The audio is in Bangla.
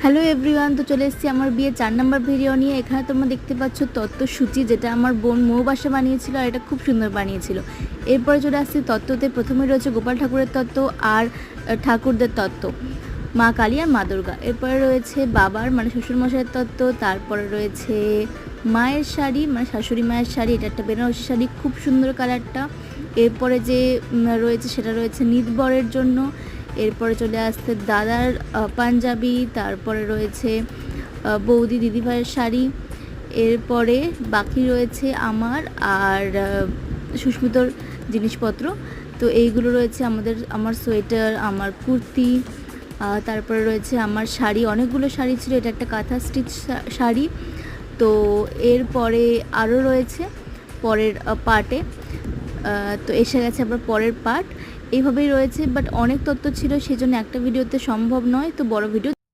হ্যালো এভরিওয়ান, তো চলে এসেছি আমার বিয়ে 4 নম্বর ভিডিও নিয়ে। এখানে তোমরা দেখতে পাচ্ছ তত্ত্বসূচি, যেটা আমার বোন মৌবাসা বানিয়েছিল আর এটা খুব সুন্দর বানিয়েছিল। এরপরে চলে আসছি তত্ত্বতে। প্রথমে রয়েছে গোপাল ঠাকুরের তত্ত্ব আর ঠাকুরদের তত্ত্ব, মা কালী আর মা দুর্গা। এরপরে রয়েছে বাবার মানে শ্বশুরমশাইয়ের তত্ত্ব। তারপরে রয়েছে মায়ের শাড়ি মানে শাশুড়ি মায়ের শাড়ি, এটা একটা বেনারসি শাড়ি, খুব সুন্দর কালারটা। এরপরে যে রয়েছে সেটা রয়েছে নিতবরের জন্য। এরপরে চলে আসছে দাদার পাঞ্জাবি। তারপরে রয়েছে বৌদি দিদিভাইয়ের শাড়ি। এরপরে বাকি রয়েছে আমার আর সুস্মিতর জিনিসপত্র। তো এইগুলো রয়েছে আমার সোয়েটার, আমার কুর্তি, তারপরে রয়েছে আমার শাড়ি, অনেকগুলো শাড়ি ছিল, এটা একটা কাঁথা স্টিচ শাড়ি। তো এরপরে আরও রয়েছে পরের পার্টে। তো এসে গেছে আবার পরের পার্ট, এইভাবেই রয়েছে। বাট অনেক তথ্য ছিল, সেই জন্য একটা ভিডিওতে সম্ভব নয়, তো বড় ভিডিও